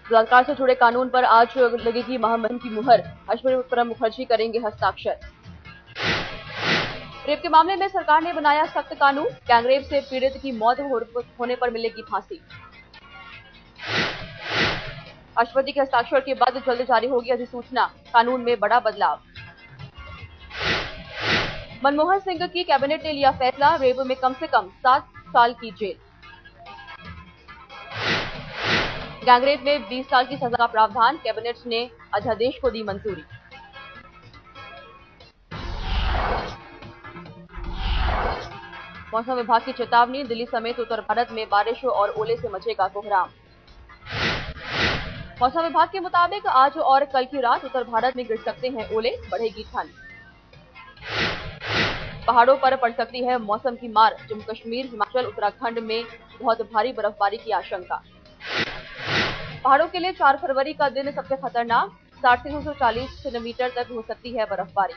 बलात्कार से जुड़े कानून पर आज लगेगी महामहिम की मुहर। अश्विनी प्रणब मुखर्जी करेंगे हस्ताक्षर। रेप के मामले में सरकार ने बनाया सख्त कानून। गैंगरेप से पीड़ित की मौत होने पर मिलेगी फांसी। राष्ट्रपति के हस्ताक्षर के बाद जल्द जारी होगी अधिसूचना। कानून में बड़ा बदलाव। मनमोहन सिंह की कैबिनेट ने लिया फैसला, रेप में कम से कम 7 साल की जेल। गैंगरेप में 20 साल की सजा का प्रावधान, कैबिनेट ने अध्यादेश को दी मंजूरी। मौसम विभाग की चेतावनी, दिल्ली समेत उत्तर भारत में बारिश और ओले से मचेगा कोहराम। मौसम विभाग के मुताबिक आज और कल की रात उत्तर भारत में गिर सकते हैं ओले, बढ़ेगी ठंड। पहाड़ों पर पड़ सकती है मौसम की मार, जम्मू कश्मीर, हिमाचल, उत्तराखंड में बहुत भारी बर्फबारी की आशंका। पहाड़ों के लिए 4 फरवरी का दिन सबसे खतरनाक, 60 से 240 सेंटीमीटर तक हो सकती है बर्फबारी।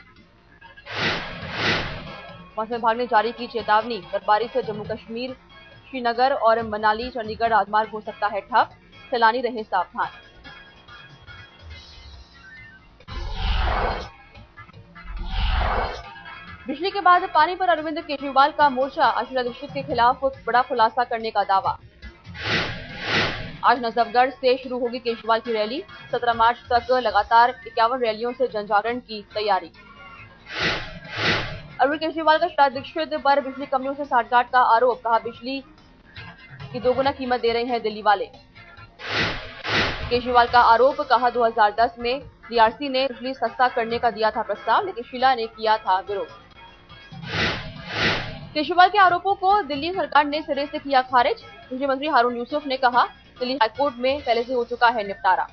मौसम विभाग ने जारी की चेतावनी, बर्फबारी से जम्मू कश्मीर, श्रीनगर और मनाली चंडीगढ़ राजमार्ग हो सकता है ठप, सैलानी रहें सावधान। बिजली के बाद पानी पर अरविंद केजरीवाल का मोर्चा, आशीला दीक्षित के खिलाफ बड़ा खुलासा करने का दावा। आज नजफगढ़ से शुरू होगी केजरीवाल की रैली, 17 मार्च तक लगातार 51 रैलियों से जनजागरण की तैयारी। अरविंद केजरीवाल का आशीला दीक्षित पर बिजली कंपनियों से साठगांठ का आरोप, कहा बिजली की दोगुना कीमत दे रहे हैं दिल्ली वाले। केजरीवाल का आरोप, कहा 2010 में डीआरसी ने बिजली सस्ता करने का दिया था प्रस्ताव, लेकिन शीला ने किया था विरोध। केजरीवाल के आरोपों को दिल्ली सरकार ने सिरे से किया खारिज। बिजली मंत्री हारून यूसुफ ने कहा, दिल्ली हाईकोर्ट में पहले से हो चुका है निपटारा।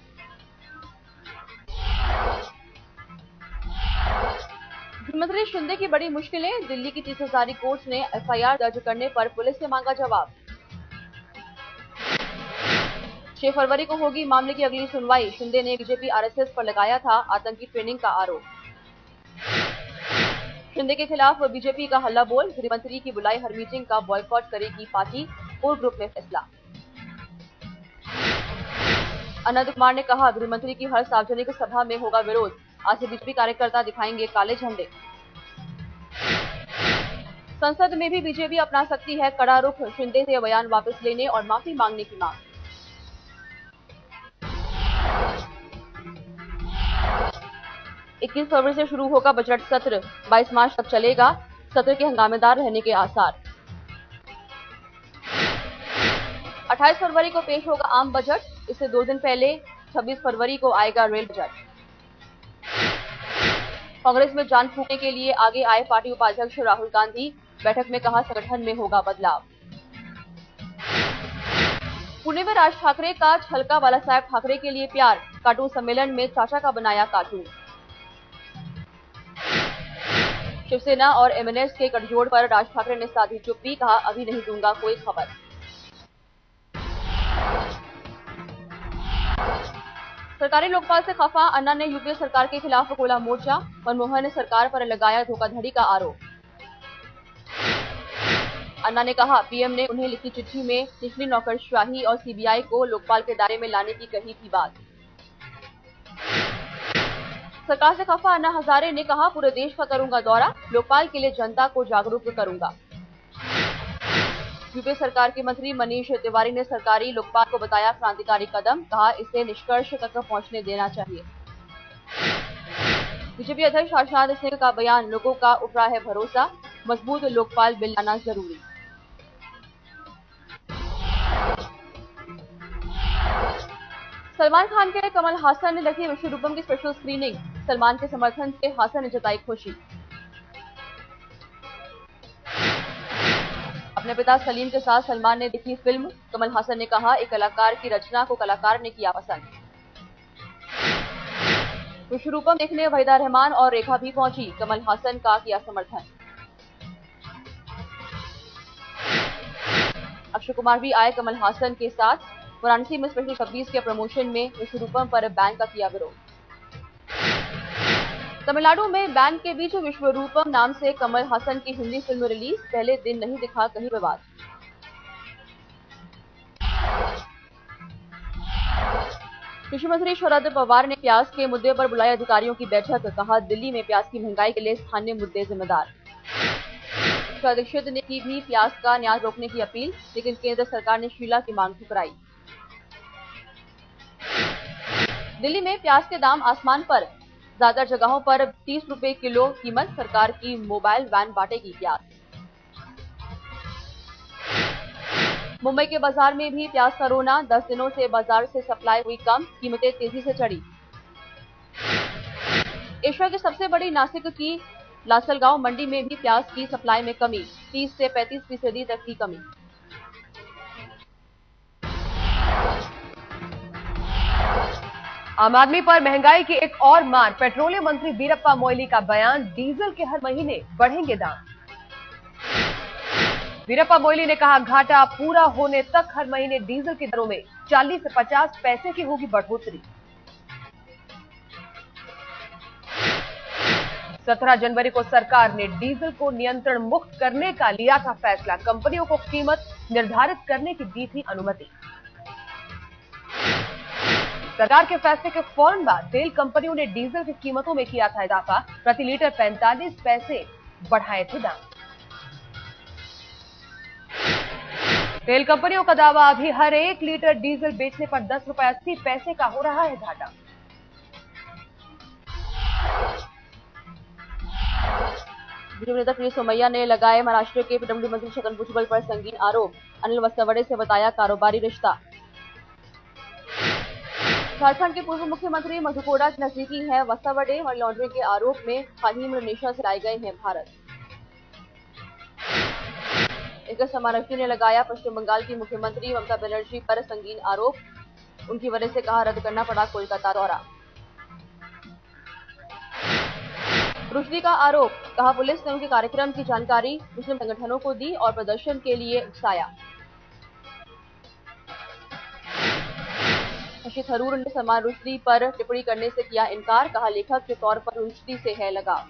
गृहमंत्री शिंदे की बड़ी मुश्किलें, दिल्ली की 30 हजारी कोर्ट ने एफआईआर दर्ज करने पर पुलिस से मांगा जवाब। 6 फरवरी को होगी मामले की अगली सुनवाई। शिंदे ने बीजेपी आरएसएस पर लगाया था आतंकी ट्रेनिंग का आरोप। शिंदे के खिलाफ बीजेपी का हल्ला बोल, गृहमंत्री की बुलाई हर मीटिंग का बॉयकॉट करेगी पार्टी, कोर ग्रुप में फैसला। अनंत कुमार ने कहा, गृहमंत्री की हर सार्वजनिक सभा में होगा विरोध, आज से बीजेपी कार्यकर्ता दिखाएंगे काले झंडे। संसद में भी बीजेपी अपना सकती है कड़ा रुख, शिंदे से बयान वापस लेने और माफी मांगने की मांग। इक्कीस फरवरी से शुरू होगा बजट सत्र, 22 मार्च तक चलेगा, सत्र के हंगामेदार रहने के आसार। 28 फरवरी को पेश होगा आम बजट, इससे 2 दिन पहले 26 फरवरी को आएगा रेल बजट। कांग्रेस में जान फूंकने के लिए आगे आए पार्टी उपाध्यक्ष राहुल गांधी, बैठक में कहा संगठन में होगा बदलाव। पुणे में राज ठाकरे का छलका बाला साहेब ठाकरे के लिए प्यार, कार्टून सम्मेलन में चाचा का बनाया कार्टून। शिवसेना और एमएनएस के गठजोड़ पर राज ठाकरे ने साधी चुप्पी, कहा अभी नहीं दूंगा कोई खबर। सरकारी लोकपाल से खफा अन्ना ने यूपीए सरकार के खिलाफ खोला मोर्चा, मनमोहन ने सरकार पर लगाया धोखाधड़ी का आरोप। अन्ना ने कहा, पीएम ने उन्हें लिखी चिट्ठी में निचली नौकरशाही और सीबीआई को लोकपाल के दायरे में लाने की कही थी बात। सरकार से खफा अन्ना हजारे ने कहा, पूरे देश का करूंगा दौरा, लोकपाल के लिए जनता को जागरूक करूंगा। यूपीए सरकार के मंत्री मनीष तिवारी ने सरकारी लोकपाल को बताया क्रांतिकारी कदम, कहा इसे निष्कर्ष तक पहुंचने देना चाहिए। बीजेपी अध्यक्ष राजनाथ सिंह का बयान, लोगों का उठ रहा है भरोसा, मजबूत लोकपाल बिल लाना जरूरी। सलमान खान के कमल हासन ने रखी विश्व रूपम की स्पेशल स्क्रीनिंग, सलमान के समर्थन से हासन ने जताई खुशी। अपने पिता सलीम के साथ सलमान ने देखी फिल्म, कमल हासन ने कहा एक कलाकार की रचना को कलाकार ने किया पसंद। विश्व रूपम देखने वहीदा रहमान और रेखा भी पहुंची, कमल हासन का किया समर्थन। अक्षय कुमार भी आए कमल हासन के साथ, वाराणसी में स्पेशल 26 के प्रमोशन में विश्व रूपम पर बैन का किया विरोध। तमिलनाडु में बैन के बीच विश्व रूपम नाम से कमल हासन की हिंदी फिल्म रिलीज, पहले दिन नहीं दिखा कहीं विवाद। कृषि मंत्री शरद पवार ने प्याज के मुद्दे पर बुलाई अधिकारियों की बैठक। कहा, दिल्ली में प्याज की महंगाई के लिए स्थानीय मुद्दे जिम्मेदार। दीक्षित ने की भी प्याज का न्याय रोकने की अपील, लेकिन केंद्र सरकार ने शीला की मांग ठुकराई। दिल्ली में प्याज के दाम आसमान पर, ज्यादा जगहों पर 30 रुपए किलो कीमत। सरकार की मोबाइल वैन बांटेगी प्याज। मुंबई के बाजार में भी प्याज का रोना, 10 दिनों से बाजार से सप्लाई हुई कम, कीमतें तेजी से चढ़ी। एशिया की सबसे बड़ी नासिक की लासलगांव मंडी में भी प्याज की सप्लाई में कमी, 30 से 35% तक की कमी। आम आदमी पर महंगाई की एक और मार, पेट्रोलियम मंत्री वीरप्पा मोइली का बयान, डीजल के हर महीने बढ़ेंगे दाम। वीरप्पा मोइली ने कहा, घाटा पूरा होने तक हर महीने डीजल की दरों में 40 से 50 पैसे की होगी बढ़ोतरी। 17 जनवरी को सरकार ने डीजल को नियंत्रण मुक्त करने का लिया था फैसला, कंपनियों को कीमत निर्धारित करने की दी थी अनुमति। सरकार के फैसले के फौरन बाद तेल कंपनियों ने डीजल की कीमतों में किया था इजाफा, प्रति लीटर 45 पैसे बढ़ाए थे दाम। तेल कंपनियों का दावा, अभी हर 1 लीटर डीजल बेचने पर 10 रुपए 80 पैसे का हो रहा है घाटा। बीजेपी नेता प्रिय सोमैया ने लगाए महाराष्ट्र के पीडब्ल्यूडी मंत्री छगन भुजबल पर संगीन आरोप, अनिल वस्तावड़े से बताया कारोबारी रिश्ता। झारखंड के पूर्व मुख्यमंत्री मधु कोड़ा के नजदीकी है वस्तावड़े, मनी लॉन्ड्रिंग के आरोप में फाहिम इंडोनेशिया से लाए गए हैं भारत। एक समारक्षी ने लगाया पश्चिम बंगाल की मुख्यमंत्री ममता बनर्जी पर संगीन आरोप, उनकी वजह से कहा रद्द करना पड़ा कोलकाता दौरा। रुश्दी का आरोप, कहा पुलिस ने उनके कार्यक्रम की जानकारी मुस्लिम संगठनों को दी और प्रदर्शन के लिए उकसाया। शशि थरूर ने सलमान रुश्दी पर टिप्पणी करने से किया इनकार, कहा लेखक के तौर पर रुश्दी से है लगाव।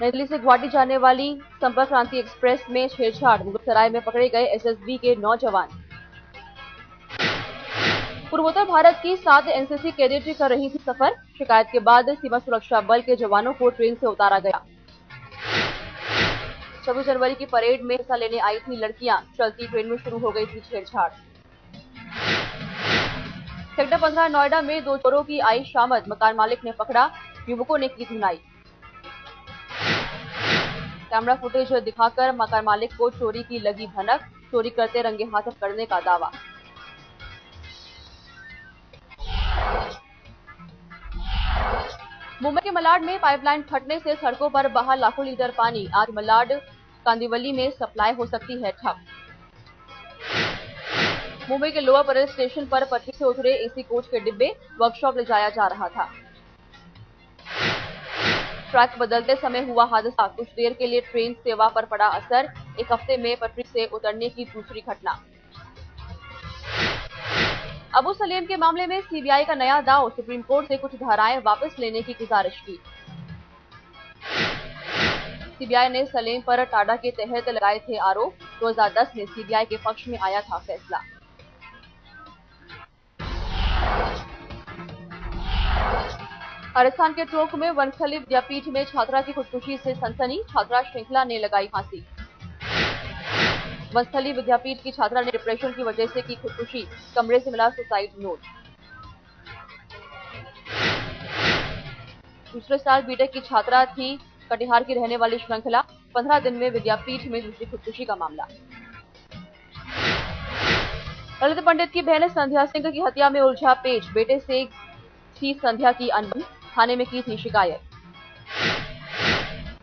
नई दिल्ली से गुवाहाटी जाने वाली संपर्क क्रांति एक्सप्रेस में छेड़छाड़, मुगलसराय में पकड़े गए एसएसबी के 9 जवान। पूर्वोत्तर भारत की 7 एनसीसी कैडेट कर रही थी सफर, शिकायत के बाद सीमा सुरक्षा बल के जवानों को ट्रेन से उतारा गया। 26 जनवरी की परेड में हिस्सा लेने आई थी लड़कियां, चलती ट्रेन में शुरू हो गई थी छेड़छाड़। सेक्टर 15 नोएडा में 2 चोरों की आई शामत, मकान मालिक ने पकड़ा, युवकों ने की धुनाई। कैमरा फुटेज दिखाकर मकान मालिक को चोरी की लगी भनक, चोरी करते रंगे हाथ पकड़ने का दावा। मुंबई के मलाड में पाइपलाइन फटने से सड़कों पर बहा लाखों लीटर पानी, आज मलाड कांदिवली में सप्लाई हो सकती है ठप। मुंबई के लोअर परेल स्टेशन पर पटरी से उतरे एसी कोच के डिब्बे, वर्कशॉप ले जाया जा रहा था। ट्रैक बदलते समय हुआ हादसा, कुछ देर के लिए ट्रेन सेवा पर पड़ा असर, 1 हफ्ते में पटरी से उतरने की दूसरी घटना। अबू सलेम के मामले में सीबीआई का नया दांव, सुप्रीम कोर्ट से कुछ धाराएं वापस लेने की गुजारिश की। सीबीआई ने सलेम पर टाडा के तहत लगाए थे आरोप, 2010 में सीबीआई के पक्ष में आया था फैसला। राजस्थान के टोंक में वनस्थली विद्यापीठ में छात्रा की खुदकुशी से सनसनी, छात्रा श्रृंखला ने लगाई फांसी। वनस्थली विद्यापीठ की छात्रा ने डिप्रेशन की वजह से की खुदकुशी, कमरे से मिला सुसाइड नोट। दूसरे साल बीटेक की छात्रा थी कटिहार की रहने वाली श्रृंखला, 15 दिन में विद्यापीठ में दूसरी खुदकुशी का मामला। ललित पंडित की बहन संध्या सिंह की हत्या में उलझा पेच, बेटे से थी संध्या की अनबन, थाने में की थी शिकायत।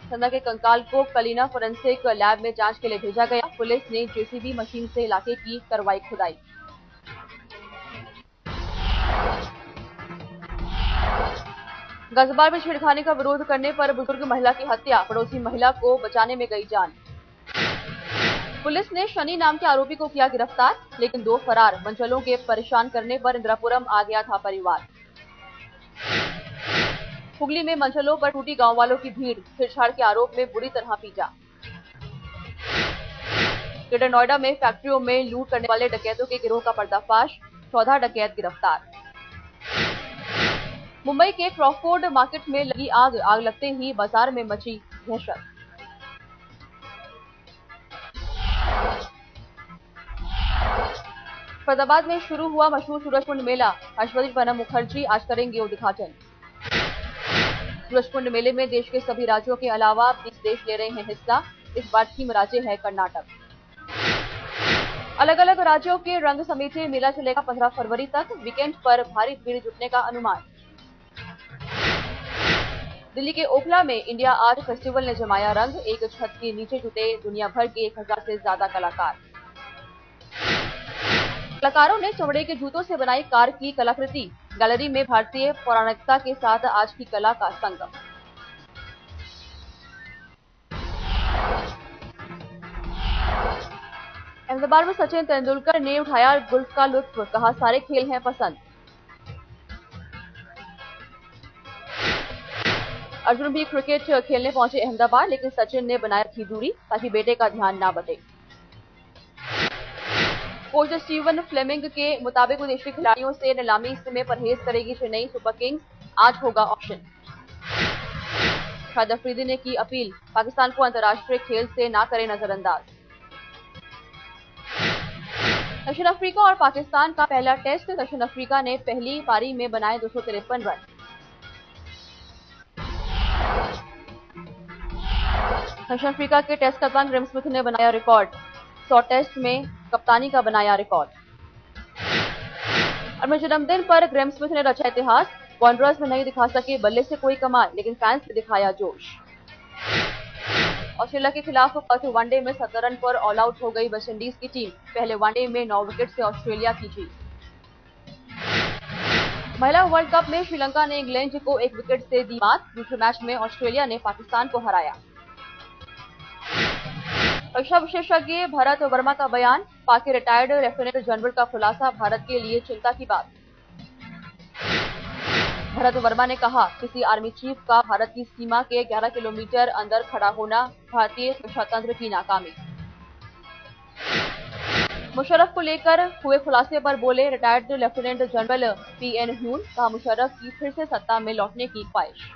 संध्या के कंकाल को कलीना फोरेंसिक लैब में जांच के लिए भेजा गया, पुलिस ने जेसीबी मशीन से इलाके की करवाई खुदाई। गाजियाबाद में छेड़खानी का विरोध करने पर बुजुर्ग महिला की हत्या, पड़ोसी महिला को बचाने में गई जान। पुलिस ने शनि नाम के आरोपी को किया गिरफ्तार, लेकिन 2 फरार, मंचलों के परेशान करने पर इंदिरापुरम आ गया था परिवार। हुगली में मंचलों पर टूटी गांव वालों की भीड़, छेड़छाड़ के आरोप में बुरी तरह पीटा। ग्रेटर नोएडा में फैक्ट्रियों में लूट करने वाले डकैतों के गिरोह का पर्दाफाश, 14 डकैत गिरफ्तार। मुंबई के क्रॉफोर्ड मार्केट में लगी आग लगते ही बाजार में मची दहशत। फरीदाबाद में शुरू हुआ मशहूर सूरजकुंड मेला, राष्ट्रपति प्रणब मुखर्जी आज करेंगे उद्घाटन। सूरजकुंड मेले में देश के सभी राज्यों के अलावा 20 देश ले रहे हैं हिस्सा। इस बार थीम राज्य है कर्नाटक। अलग अलग राज्यों के रंग समेटे मेला चलेगा 15 फरवरी तक। वीकेंड पर भारी भीड़ जुटने का अनुमान। दिल्ली के ओखला में इंडिया आर्ट फेस्टिवल ने जमाया रंग। एक छत के नीचे जुटे दुनिया भर के 1000 से ज्यादा कलाकार। कलाकारों ने चमड़े के जूतों से बनाई कार की कलाकृति। गैलरी में भारतीय पौराणिकता के साथ आज की कला का संगम। अहमदाबाद में सचिन तेंदुलकर ने उठाया गोल्फ का लुत्फ, कहा सारे खेल हैं पसंद। अर्जुन भी क्रिकेट खेलने पहुंचे अहमदाबाद, लेकिन सचिन ने बनाए रखी दूरी ताकि बेटे का ध्यान ना बटे। कोच स्टीवन फ्लेमिंग के मुताबिक विदेशी खिलाड़ियों से नीलामी में परहेज करेगी चेन्नई सुपर किंग्स। आज होगा ऑक्शन। शाहिद अफरीदी ने की अपील, पाकिस्तान को अंतर्राष्ट्रीय खेल से ना करें नजरअंदाज। दक्षिण अफ्रीका और पाकिस्तान का पहला टेस्ट। दक्षिण अफ्रीका ने पहली पारी में बनाए 253 रन। दक्षिण अफ्रीका के टेस्ट कप्तान ग्रेम स्मिथ ने बनाया रिकॉर्ड। 100 टेस्ट में कप्तानी का बनाया रिकॉर्ड। अपने जन्मदिन पर ग्रेम स्मिथ ने रचा इतिहास। वॉन्डरर्स में नहीं दिखा सके बल्ले से कोई कमाल, लेकिन फैंस ने दिखाया जोश। ऑस्ट्रेलिया के खिलाफ पर्थ वनडे में 70 रन पर ऑल आउट हो गई वेस्टइंडीज की टीम। पहले वनडे में 9 विकेट से ऑस्ट्रेलिया की जीत। महिला वर्ल्ड कप में श्रीलंका ने इंग्लैंड को 1 विकेट से दी मात। दूसरे मैच में ऑस्ट्रेलिया ने पाकिस्तान को हराया। परीक्षा विशेषज्ञ भरत वर्मा का बयान, पाक के रिटायर्ड लेफ्टिनेंट जनरल का खुलासा भारत के लिए चिंता की बात। भरत वर्मा ने कहा, किसी आर्मी चीफ का भारत की सीमा के 11 किलोमीटर अंदर खड़ा होना भारतीय सुरक्षा तंत्र की नाकामी। मुशर्रफ को लेकर हुए खुलासे पर बोले retired lieutenant general PN Hyun, कहा मुशर्रफ की फिर से सत्ता में लौटने की ख्वाहिश।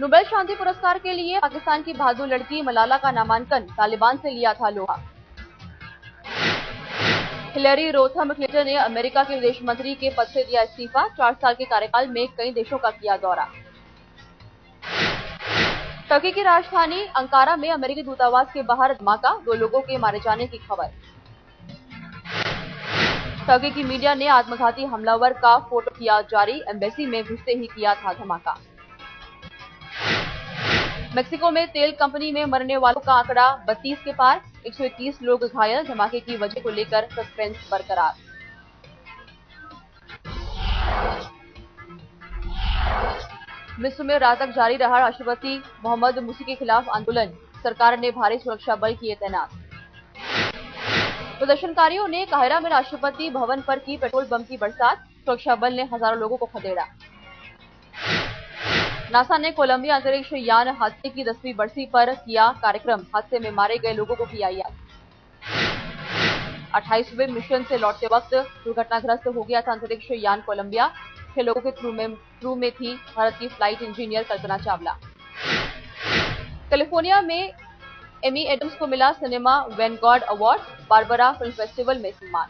नोबेल शांति पुरस्कार के लिए पाकिस्तान की बहादुर लड़की मलाला का नामांकन। तालिबान से लिया था लोहा। हिलेरी रोथम क्लिंटन ने अमेरिका के विदेश मंत्री के पद से दिया इस्तीफा। 4 साल के कार्यकाल में कई देशों का किया दौरा। टर्की की राजधानी अंकारा में अमेरिकी दूतावास के बाहर धमाका। 2 लोगों के मारे जाने की खबर। टर्की की मीडिया ने आत्मघाती हमलावर का फोटो किया जारी। एम्बेसी में घुसते ही किया था धमाका। मेक्सिको में तेल कंपनी में मरने वालों का आंकड़ा 32 के पार। 121 लोग घायल। धमाके की वजह को लेकर सस्पेंस बरकरार। मिस्र में रात तक जारी रहा राष्ट्रपति मोहम्मद मुर्सी के खिलाफ आंदोलन। सरकार ने भारी सुरक्षा बल किए तैनात। प्रदर्शनकारियों ने काहिरा में राष्ट्रपति भवन पर की पेट्रोल बम की बरसात। सुरक्षा बल ने हजारों लोगों को खदेड़ा। नासा ने कोलंबिया अंतरिक्ष यान हादसे की 10वीं बरसी पर किया कार्यक्रम। हादसे में मारे गए लोगों को किया याद। 28वें मिशन से लौटते वक्त दुर्घटनाग्रस्त हो गया था अंतरिक्ष यान कोलंबिया। 6 लोगों के क्रू में थी भारत की flight engineer Kalpana Chawla. California में एमी एडम्स को मिला cinema Vanguard award. Barbara film festival में सम्मान।